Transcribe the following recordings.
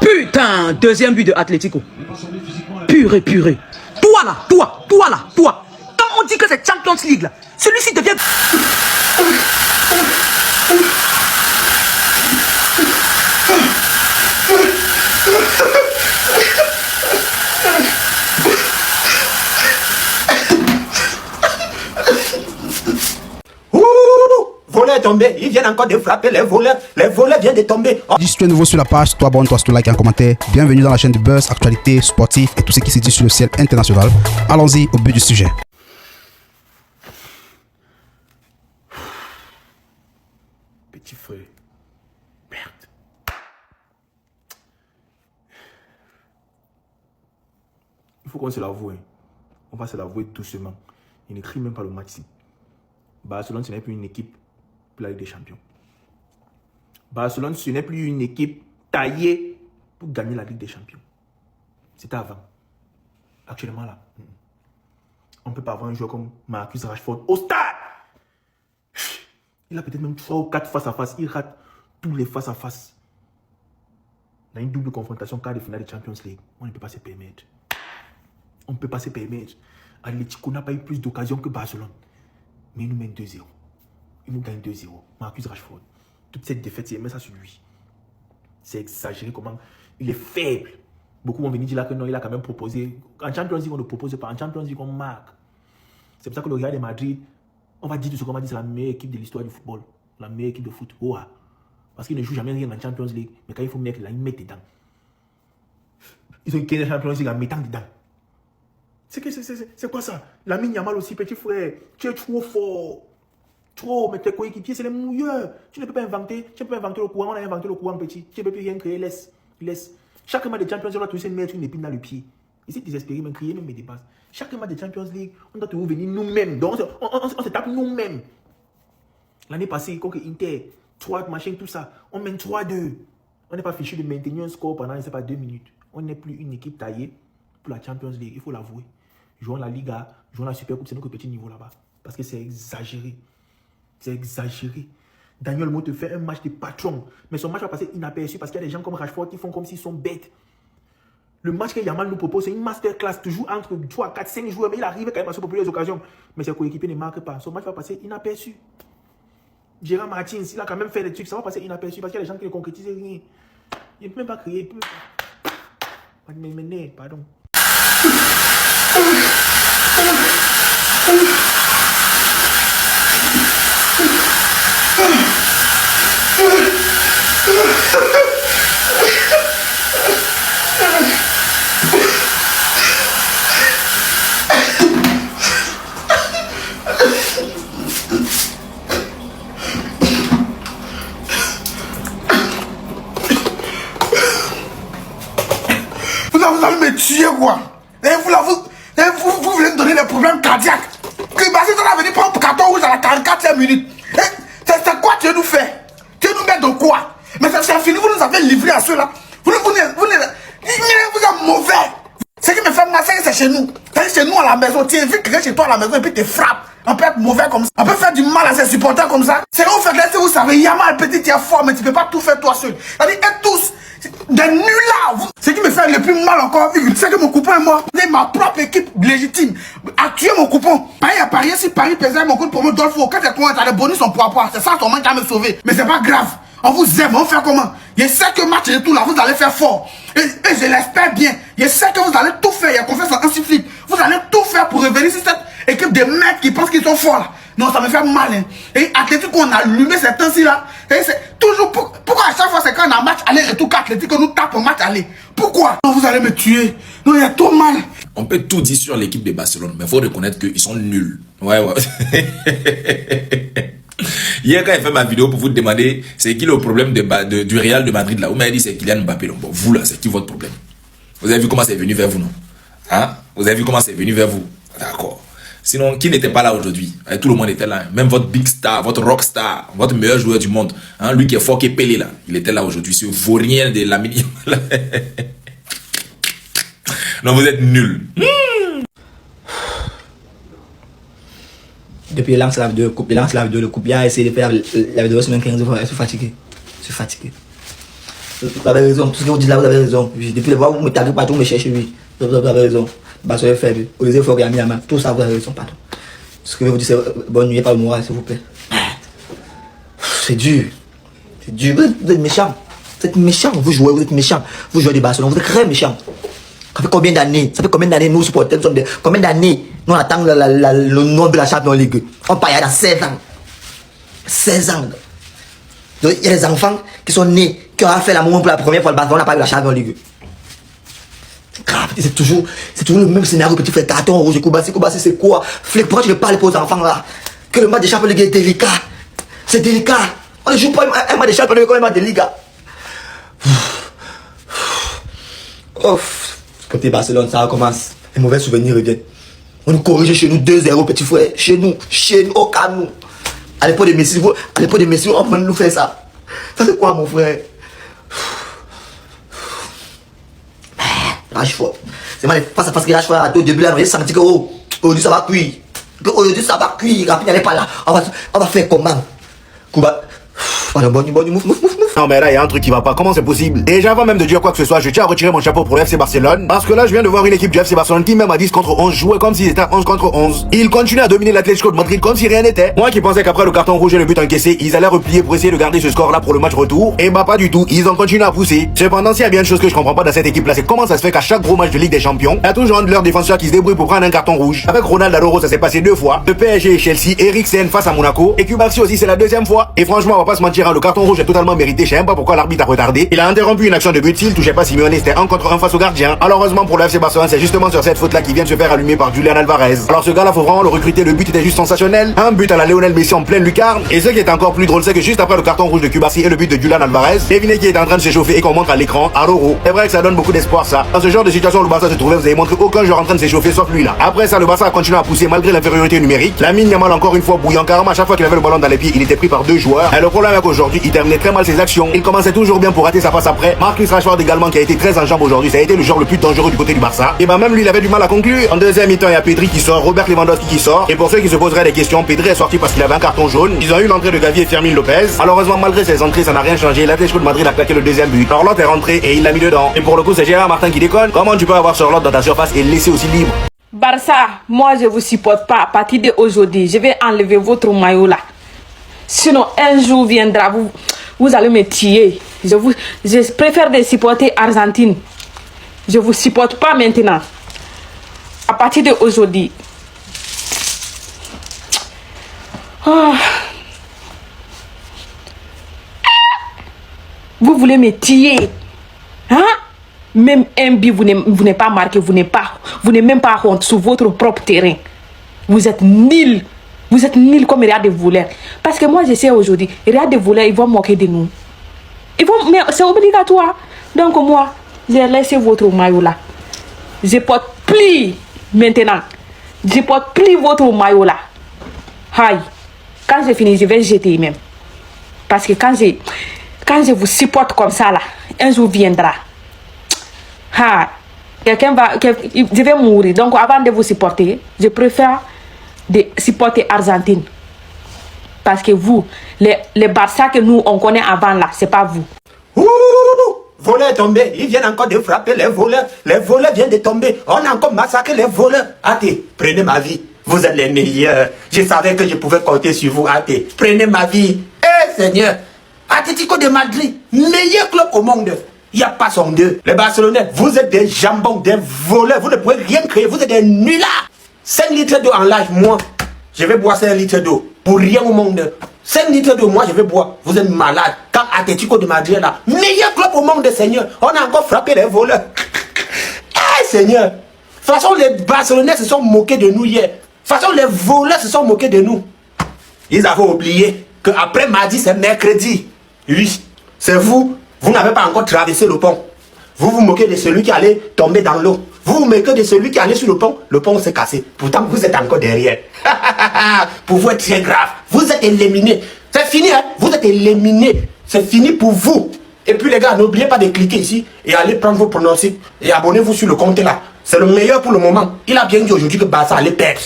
Putain, deuxième but de Atlético. Purée, purée. Toi là. Quand on dit que c'est Champions League là, celui-ci devient... Voleur est tombé, ils viennent encore de frapper les voleurs viennent de tomber. Oh. Si tu es nouveau sur la page, toi abonne-toi, sur like et un commentaire. Bienvenue dans la chaîne de Buzz, actualité, sportif et tout ce qui se dit sur le ciel international. Allons-y au but du sujet. Petit frère, merde. Il faut qu'on se l'avoue, hein. On va se l'avouer doucement. Il n'écrit même pas le match-ci. Barcelone, ce n'est plus une équipe pour la Ligue des Champions. Barcelone, ce n'est plus une équipe taillée pour gagner la Ligue des Champions. C'était avant. Actuellement, là, on ne peut pas avoir un joueur comme Marcus Rashford au stade. Il a peut-être même 3 ou 4 face-à-face. Il rate tous les face-à-face. Dans une double confrontation, quart de finale de Champions League, on ne peut pas se permettre. On ne peut pas se permettre. Atlético n'a pas eu plus d'occasions que Barcelone. Mais il nous mène 2-0. Il nous gagne 2-0. Marcus Rashford. Toute cette défaite, c'est ça sur lui. C'est exagéré comment il est faible. Beaucoup vont venir dire là que non, il a quand même proposé. En Champions League, on ne propose pas. En Champions League, on marque. C'est pour ça que le Real de Madrid, on va dire tout ce qu'on va dire, c'est la meilleure équipe de l'histoire du football. La meilleure équipe de foot. Oh, parce qu'ils ne jouent jamais rien en Champions League. Mais quand il faut mettre là, ils mettent dedans. Ils ont gagné la Champions League en mettant dedans. C'est quoi ça? Lamine Yamal aussi, petit frère. Tu es trop fort. Trop, mais tes coéquipiers, c'est les mouilleurs. Tu ne peux pas inventer le courant. On a inventé le courant, petit. Tu ne peux plus rien créer. Laisse. Chaque match de Champions League, on doit toujours se mettre une épine dans le pied. Ici, désespéré, même crier, même me dépasse. Chaque match de Champions League, on doit toujours venir nous-mêmes. Donc, on se tape nous-mêmes. L'année passée, quand Inter, 3 machines, tout ça, on mène 3-2. On n'est pas fichu de maintenir un score pendant, je ne sais pas, 2 minutes. On n'est plus une équipe taillée pour la Champions League, il faut l'avouer. Jouons la Liga, jouons la Super Coupe, c'est notre petit niveau là-bas. Parce que c'est exagéré. C'est exagéré. Daniel Mo te fait un match de patron. Mais son match va passer inaperçu parce qu'il y a des gens comme Rashford qui font comme s'ils sont bêtes. Le match que Yamal nous propose, c'est une masterclass. Toujours entre 3, 4, 5 joueurs. Mais il arrive quand même à se proposer les occasions. Mais ses coéquipiers ne marquent pas. Son match va passer inaperçu. Gérard Martins, il a quand même fait des trucs. Ça va passer inaperçu parce qu'il y a des gens qui ne concrétisent rien. Il ne peut même pas créer. Mais pardon. Vous allez me tuer quoi? Vous voulez me donner des problèmes cardiaques. Que Basile va venir prendre carton rouge à la 44e minute. C'est quoi tu veux nous faire? Tu veux nous mettre dans quoi? Mais c'est fini, vous nous avez livré à ceux-là. Vous êtes mauvais. Ce qui me fait mal, c'est chez nous. C'est chez nous à la maison. Tu invites quelqu'un chez toi à la maison et puis tu frappes. On peut être mauvais comme ça. On peut faire du mal à ses supporters comme ça. C'est où vous faites laisser, vous savez, Yamal petit, tu es fort, mais tu ne peux pas tout faire toi seul. C'est-à-dire, et tous, des nullards. Ce qui me fait le plus mal encore, c'est que mon copain et moi, c'est ma propre équipe légitime a tué mon copain. Paris a parié, si Paris pesait mon coup pour moi, Dolfo, quand t'as des bonus en poids. C'est ça ton manque à me sauver. Mais c'est pas grave. On vous aime, on fait comment? Je sais que match et tout là, vous allez faire fort. Et je l'espère bien. Je sais que vous allez tout faire. Il y a confiance en Hansi Flick. Vous allez tout faire pour revenir sur cette équipe de mecs qui pensent qu'ils sont forts là. Non, ça me fait mal. Hein. Et Atlético, on a allumé ces temps-ci là. Et c'est toujours pourquoi à chaque fois c'est quand on a match aller-retour qu'Atlético nous tape au match aller. Pourquoi? Non, vous allez me tuer. Non, il y a tout mal. On peut tout dire sur l'équipe de Barcelone, mais il faut reconnaître qu'ils sont nuls. Ouais. Hier, quand j'ai fait ma vidéo pour vous demander c'est qui le problème du Real de Madrid là, vous m'avez dit c'est Kylian Mbappé. Bon, vous là, c'est qui votre problème? Vous avez vu comment c'est venu vers vous, non? Hein? Vous avez vu comment c'est venu vers vous? D'accord. Sinon, qui n'était pas là aujourd'hui? Tout le monde était là. Même votre big star, votre rock star, votre meilleur joueur du monde. Hein? Lui qui est fort, qui est Pelé là. Il était là aujourd'hui. Ce vaurien de la mini. Non, vous êtes nuls. Depuis il lance la vidéo, il a essayé de faire la vidéo semaine 15 fois, je suis fatigué. Vous avez raison. Tout ce que vous dites là, vous avez raison. Oui. Depuis les fois où vous me taguez partout, vous me cherchez, oui. Vous avez raison. Barcelone est faible. Olivier faut gagner la main. Tout ça, vous avez raison, pardon. Ce que je vous dis, c'est bonne nuit, pas le moral, s'il vous plaît. C'est dur. C'est dur. Vous êtes méchant. Vous êtes méchant. Vous jouez, vous êtes méchant. Vous jouez du Barcelone, vous êtes très méchant. Ça fait combien d'années? Ça fait combien d'années nous supporters? Combien d'années nous attendons le nom de la Champions League? On parle dans 16 ans. 16 ans. Donc, il y a des enfants qui sont nés, qui ont fait l'amour pour la première fois. Le Barcelone n'a pas eu la Champions League. C'est grave. C'est toujours le même scénario. Petit frère, carton rouge, Koubassi, c'est quoi? Flic, pourquoi tu ne parles pas aux enfants là? Que le match de Champions League est délicat. C'est délicat. On ne joue pas un match de Champions League comme un match de Liga. Côté Barcelone, ça recommence. Les mauvais souvenirs reviennent. On nous corrige chez nous 2-0, petit frère. Chez nous, au cas nous. À l'époque de Messi, on va nous faire ça. Ça c'est quoi, mon frère? Rashford. C'est mal face à face que Rashford au début là, on a senti que aujourd'hui ça va cuire. Aujourd'hui ça va cuire. Rapide, n'est pas là. On va faire comment? Kouba. Bon, mouf. Non mais là il y a un truc qui va pas, comment c'est possible? Déjà avant même de dire quoi que ce soit, je tiens à retirer mon chapeau pour le FC Barcelone. Parce que là je viens de voir une équipe du FC Barcelone qui même à 10 contre 11 jouait comme s'ils étaient à 11 contre 11. Ils continuent à dominer l'Atlético de Madrid comme si rien n'était. Moi qui pensais qu'après le carton rouge et le but encaissé, ils allaient replier pour essayer de garder ce score là pour le match retour. Et bah pas du tout, ils ont continué à pousser. Cependant s'il y a bien une chose que je comprends pas dans cette équipe là, c'est comment ça se fait qu'à chaque gros match de Ligue des Champions, il y a toujours un de leurs défenseurs qui se débrouille pour prendre un carton rouge. Avec Ronaldo à l'Euro ça s'est passé 2 fois. De PSG et Chelsea, Eriksen face à Monaco. Et Kubarsi aussi c'est la 2e fois. Et franchement on va pas se mentir, hein, le carton rouge est totalement mérité, je sais même pas pourquoi l'arbitre a retardé. Il a interrompu une action de but s'il touchait pas Simeone, c'était 1 contre 1 face au gardien. Alors heureusement pour le FC Barcelone, c'est justement sur cette faute là qui vient de se faire allumer par Julian Alvarez. Alors ce gars là faut vraiment le recruter, le but était juste sensationnel. Un but à la Lionel Messi en pleine lucarne. Et ce qui est encore plus drôle c'est que juste après le carton rouge de Kubarsi et le but de Julian Alvarez, devinez qui est en train de s'échauffer et qu'on montre à l'écran, Araujo. C'est vrai que ça donne beaucoup d'espoir ça. Dans ce genre de situation où le Barça se trouvait, vous avez montré aucun joueur en train de s'échauffer sauf lui là. Après ça le Barça a continué à pousser malgré l'infériorité numérique. Lamine Yamal encore une fois bouillant, carrément à chaque fois qu'il avait le ballon dans les pieds, il était pris par 2 joueurs. Et le problème est qu'aujourd'hui, il terminait très mal ses actions. Il commençait toujours bien pour rater sa passe après. Marcus Rashford également qui a été très en jambes aujourd'hui, ça a été le joueur le plus dangereux du côté du Barça. Et bah même lui il avait du mal à conclure. En deuxième mi-temps il y a Pedri qui sort, Robert Lewandowski qui sort. Et pour ceux qui se poseraient des questions, Pedri est sorti parce qu'il avait un carton jaune. Ils ont eu l'entrée de Gavi et Fermin Lopez. Malheureusement malgré ses entrées ça n'a rien changé. L'Atlético de Madrid a claqué le 2e but. Orlot est rentré et il l'a mis dedans. Et pour le coup c'est Gérard Martin qui déconne. Comment tu peux avoir Orlot dans ta surface et le laisser aussi libre? Barça, moi je vous supporte pas. À partir d'aujourd'hui, je vais enlever votre maillot là. Sinon un jour viendra, vous allez me tuer. Je préfère de supporter Argentine. Je vous supporte pas maintenant. À partir d'aujourd'hui. Oh. Vous voulez me tuer? Hein? Même un but, vous n'êtes pas marqué, vous n'êtes même pas honte sur votre propre terrain. Vous êtes nuls. Vous êtes nuls comme Real des voleurs. Parce que moi, je sais aujourd'hui, Real des voleurs, ils vont moquer de nous. Mais c'est obligatoire. Donc moi, j'ai laissé votre maillot là. Je porte plus maintenant. Je porte plus votre maillot là. Aïe. Quand j'ai fini, je vais jeter même. Parce que quand je vous supporte comme ça là, un jour viendra. Je vais mourir. Donc avant de vous supporter, je préfère de supporter Argentine. Parce que vous, les Barça que nous on connaît avant là, c'est pas vous. Voleurs tombés, ils viennent encore de frapper les voleurs. Les voleurs viennent de tomber. On a encore massacré les voleurs. Ate, prenez ma vie. Vous êtes les meilleurs. Je savais que je pouvais compter sur vous. Ate, prenez ma vie. Eh Seigneur, Atlético de Madrid, meilleur club au monde. Il n'y a pas son deux. Les Barcelonais, vous êtes des jambons, des voleurs. Vous ne pouvez rien créer. Vous êtes des nullards. 5 litres d'eau en live, moi. Je vais boire 5 litres d'eau. Pour rien au monde. 5 litres d'eau, moi je vais boire. Vous êtes malade. Quand Atlético de Madrid là, meilleur club au monde, Seigneur. On a encore frappé les voleurs. Eh Seigneur. De toute façon, les Barcelonais se sont moqués de nous hier. De toute façon, les voleurs se sont moqués de nous. Ils avaient oublié qu'après mardi, c'est mercredi. Oui, c'est vous. Vous n'avez pas encore traversé le pont. Vous vous moquez de celui qui allait tomber dans l'eau. Vous vous moquez de celui qui allait sur le pont s'est cassé. Pourtant, vous êtes encore derrière. Pour vous, c'est très grave. Vous êtes éliminé. C'est fini, hein? Vous êtes éliminé. C'est fini pour vous. Et puis les gars, n'oubliez pas de cliquer ici et allez prendre vos pronostics et abonnez-vous sur le compte là. C'est le meilleur pour le moment. Il a bien dit aujourd'hui que Barça allait perdre.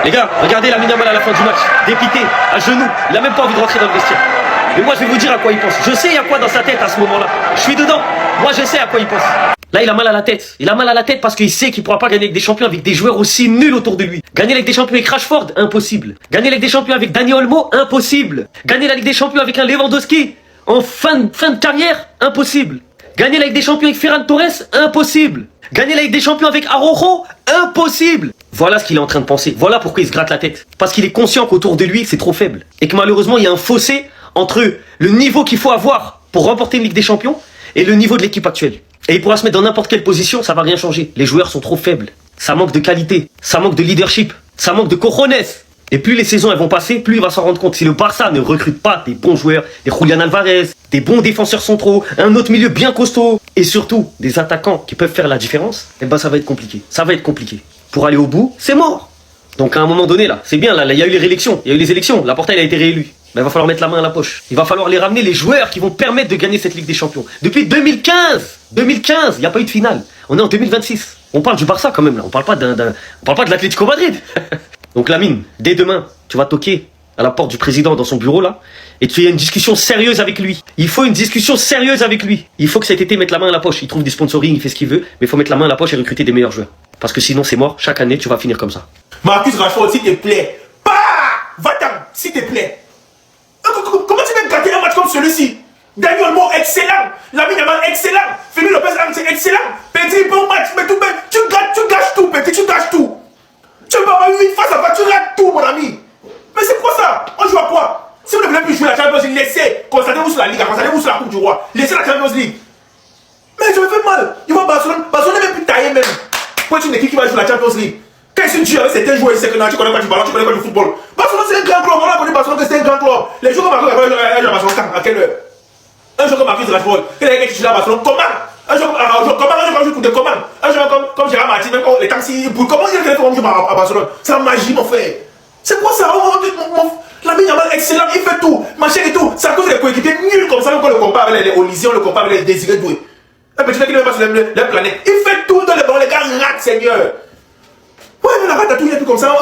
Les gars, regardez Lamine Yamal à la fin du match. Dépité, à genoux. Il n'a même pas envie de rentrer dans le vestiaire. Et moi, je vais vous dire à quoi il pense. Je sais il y a quoi dans sa tête à ce moment-là. Je suis dedans. Moi, je sais à quoi il pense. Là, il a mal à la tête. Il a mal à la tête parce qu'il sait qu'il pourra pas gagner avec des champions avec des joueurs aussi nuls autour de lui. Gagner avec des champions avec Rashford, impossible. Gagner avec des champions avec Dani Olmo, impossible. Gagner la Ligue des Champions avec un Lewandowski en fin de carrière, impossible. Gagner la Ligue des Champions avec Ferran Torres, impossible. Gagner la Ligue des Champions avec Araujo, impossible. Voilà ce qu'il est en train de penser. Voilà pourquoi il se gratte la tête. Parce qu'il est conscient qu'autour de lui, c'est trop faible. Et que malheureusement, il y a un fossé entre le niveau qu'il faut avoir pour remporter une Ligue des Champions et le niveau de l'équipe actuelle. Et il pourra se mettre dans n'importe quelle position, ça va rien changer. Les joueurs sont trop faibles. Ça manque de qualité. Ça manque de leadership. Ça manque de cojones. Et plus les saisons elles vont passer, plus il va s'en rendre compte. Si le Barça ne recrute pas des bons joueurs, des Julian Alvarez, des bons défenseurs centraux, un autre milieu bien costaud, et surtout des attaquants qui peuvent faire la différence, eh ben ça va être compliqué. Ça va être compliqué. Pour aller au bout, c'est mort. Donc à un moment donné, là, c'est bien, là, il y a eu les réélections, il y a eu les élections, Laporta il a été réélu. Ben, il va falloir mettre la main à la poche. Il va falloir les ramener les joueurs qui vont permettre de gagner cette Ligue des Champions. Depuis 2015, il n'y a pas eu de finale. On est en 2026. On parle du Barça quand même là. On parle pas de l'Atlético Madrid. Donc Lamine, dès demain, tu vas toquer à la porte du président dans son bureau là, et tu as une discussion sérieuse avec lui. Il faut une discussion sérieuse avec lui. Il faut que cet été mette la main à la poche. Il trouve du sponsoring, il fait ce qu'il veut, mais il faut mettre la main à la poche et recruter des meilleurs joueurs. Parce que sinon c'est mort. Chaque année, tu vas finir comme ça. Marcus Rashford, s'il te plaît. Va-t'en, s'il te plaît. Comment tu peux gâter un match comme celui-ci? Dani Olmo, excellent. Lamine Yamal, excellent. Femi Lopez, excellent. Petit, bon match. Mais tu gâches tout, Petit, tu gâches tout. Tu vas avoir 8 face à face, tu rates tout, mon ami. Mais c'est quoi ça? On joue à quoi? Si vous ne voulez plus jouer la Champions League, laissez. Concentrez-vous sur la Ligue, concentrez-vous sur la Coupe du Roi. Laissez la Champions League. Mais je me fais mal. Il va Barcelone. Barcelone n'est même plus taillé même. Pour être une équipe qui va jouer la Champions League. Quand tu dis avec certains joueurs, c'est que tu connais pas du ballon, tu connais pas du football. Barcelone c'est un grand club, on a connu Barcelone que c'est un grand club. Les joueurs comme Marcus Rashford, Barcelone à quelle heure? Un joueur comme Marcus Rashford, quel est le gars qui joue à Barcelone? Comment? Un joueur comme Gérard Martin, même quand les taxis boulent, comment il y a quelqu'un qui joue à Barcelone? C'est la magie mon frère. C'est quoi ça? Lamine Yamal excellent, il fait tout, machin et tout. C'est à cause des coéquipiers nuls comme ça, même quand on le compare avec les Olysées, on le compare avec les Désiré Doué. Un petit gars qui ne veut pas sur la planète. Il fait tout dans les ballons, les gars ratent, Seigneur. Ouais, mais la rate a toujours été comme ça.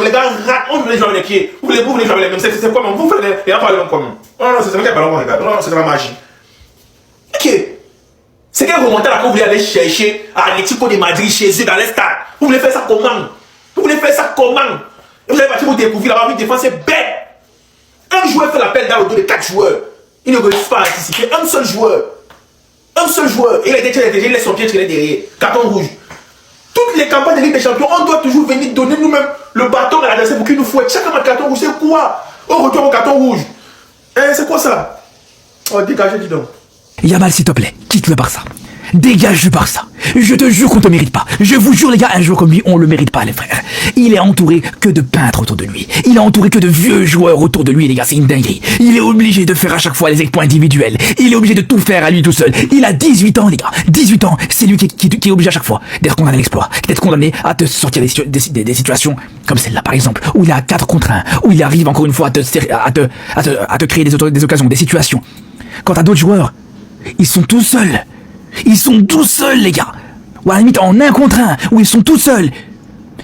Les gars ratent, on voulait jouer avec les pieds. Vous voulez jouer avec les mêmes. C'est quoi, vous faites les gens parlent comme. Non, c'est un ballon, les gars. Non, c'est de la magie. Ok. C'est quel remontant que vous voulez aller chercher à Atlético de Madrid chez eux dans les stades? Vous voulez faire ça comment? Vous avez parti vous découvrir là-bas, une défense est bête. Un joueur fait l'appel dans le dos de 4 joueurs. Il ne réussit pas à anticiper. Un seul joueur. Et il a été il laisse son pied tirer derrière. Carton rouge. Toutes les campagnes de Ligue des Champions, on doit toujours venir donner nous-mêmes le bâton à l'adversaire pour qu'il nous fouette. Chaque match carton rouge, c'est quoi? Au retour au carton rouge. C'est quoi ça? Oh, dégagez, dis donc. Yamal, s'il te plaît, quitte le Barça. Dégage du Barça. Je te jure qu'on te mérite pas. Je vous jure, les gars, un joueur comme lui, on le mérite pas, les frères. Il est entouré que de peintres autour de lui. Il est entouré que de vieux joueurs autour de lui, les gars. C'est une dinguerie. Il est obligé de faire à chaque fois les exploits individuels. Il est obligé de tout faire à lui tout seul. Il a 18 ans, les gars. 18 ans. C'est lui qui est obligé à chaque fois d'être condamné à l'exploit. D'être condamné à te sortir des situations comme celle-là, par exemple, où il est à 4 contre 1, où il arrive encore une fois à te créer des occasions, des situations. Quant à d'autres joueurs, ils sont tout seuls. Ils sont tout seuls, les gars. Ou à la limite en 1 contre 1, où ils sont tout seuls.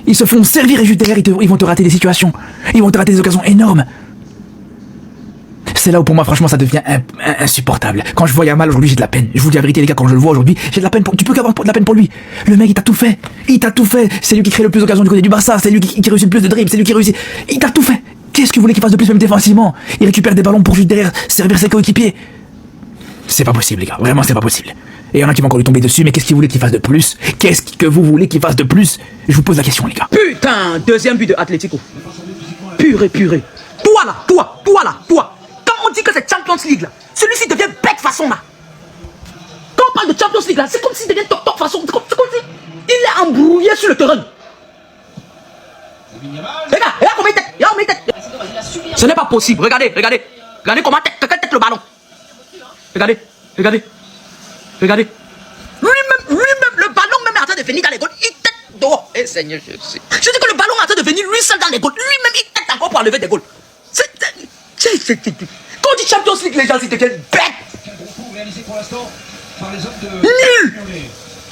Ils se font servir et juste derrière, ils vont te rater des situations. Ils vont te rater des occasions énormes. C'est là où pour moi, franchement, ça devient insupportable. Quand je vois Yamal aujourd'hui, j'ai de la peine. Je vous dis la vérité, les gars, quand je le vois aujourd'hui, j'ai de la peine. Tu peux avoir de la peine pour lui. Le mec, il t'a tout fait. C'est lui qui crée le plus d'occasions du côté du Barça. C'est lui qui réussit le plus de dribbles. C'est lui qui réussit. Il t'a tout fait. Qu'est-ce que vous voulez qu'il fasse de plus, même défensivement? Il récupère des ballons pour juste derrière servir ses coéquipiers. C'est pas possible, les gars. Vraiment, c'est pas possible. Et il y en a qui vont encore lui tomber dessus, mais qu'est-ce qu'il voulait qu'il fasse de plus? Qu'est-ce que vous voulez qu'il fasse de plus? Je vous pose la question, les gars. Putain, deuxième but de Atlético. Purée. Toi là. Quand on dit que c'est Champions League là, celui-ci devient bête façon là. Quand on parle de Champions League là, c'est comme s'il devient toc façon. C'est comme si il est embrouillé sur le terrain. Regarde comment il tête. Ce n'est pas possible. Regardez comment tête le ballon. Regardez. Lui-même, le ballon même est en train de venir dans les goals. Il tête dehors. Eh Seigneur Jésus. Je dis que le ballon est en train de venir lui seul dans les goals. Lui-même, il tête encore pour enlever des goals. Quand on dit Champions League, les gens, ils deviennent bêtes. Nul.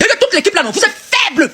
Regarde toute l'équipe là, non. Vous êtes faible.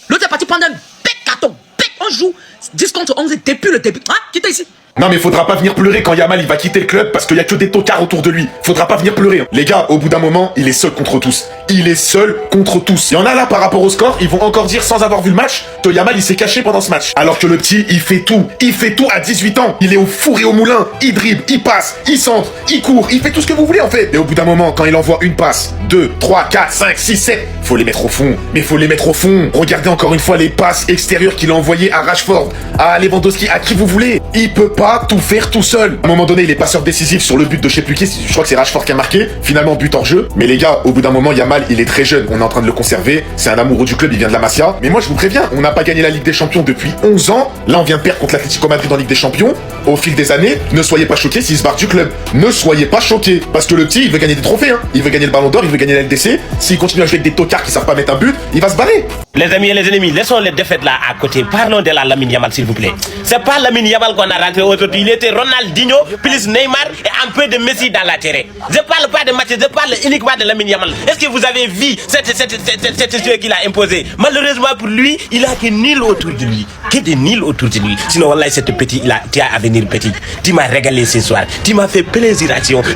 L'autre est parti prendre un bec carton. On on joue 10 contre 11 depuis le début. Hein? Quittez ici. Non mais faudra pas venir pleurer quand Yamal il va quitter le club parce qu'il y a que des tocards autour de lui. Faudra pas venir pleurer. Les gars, au bout d'un moment, il est seul contre tous. Il est seul contre tous. Il y en a là par rapport au score, ils vont encore dire sans avoir vu le match que Yamal il s'est caché pendant ce match. Alors que le petit, il fait tout. Il fait tout à 18 ans. Il est au four et au moulin. Il dribble, il passe, il centre, il court, il fait tout ce que vous voulez en fait. Et au bout d'un moment, quand il envoie une passe, 2, 3, 4, 5, 6, 7, faut les mettre au fond. Mais faut les mettre au fond. Regardez encore une fois les passes extérieures qu'il a envoyées à Rashford, à Lewandowski, à qui vous voulez. Il peut pas tout faire tout seul. À un moment donné, il est passeur décisif sur le but de je sais plus qui, je crois que c'est Rashford qui a marqué, finalement but hors jeu. Mais les gars, au bout d'un moment, Yamal, il est très jeune, on est en train de le conserver, c'est un amoureux du club, il vient de la Masia. Mais moi je vous préviens, on n'a pas gagné la Ligue des Champions depuis 11 ans. Là on vient de perdre contre l'Atlético Madrid en Ligue des Champions. Au fil des années, ne soyez pas choqués s'il se barre du club. Ne soyez pas choqués. Parce que le petit, il veut gagner des trophées, hein. Il veut gagner le Ballon d'Or, il veut gagner la LDC. S'il continue à jouer avec des tocards qui savent pas mettre un but, il va se barrer. Les amis et les ennemis, laissons les défaites là à côté. Parlons de la Lamine Yamal s'il vous plaît. C'est pas Lamine Yamal qu'on a rentré aujourd'hui, il était Ronaldinho, plus Neymar et un peu de Messi dans la terre. Je parle pas de match, je parle uniquement de Lamine Yamal. Est-ce que vous avez vu cette jeu qu'il a imposé? Malheureusement pour lui, il a que nul autour de lui. Que de nul autour de lui. Sinon, wallah, cette petit, tu as à venir petit. Tu m'as régalé ce soir. Tu m'as fait plaisir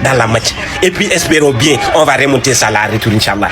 dans la match. Et puis espérons bien, on va remonter ça là, retour, Inch'Allah.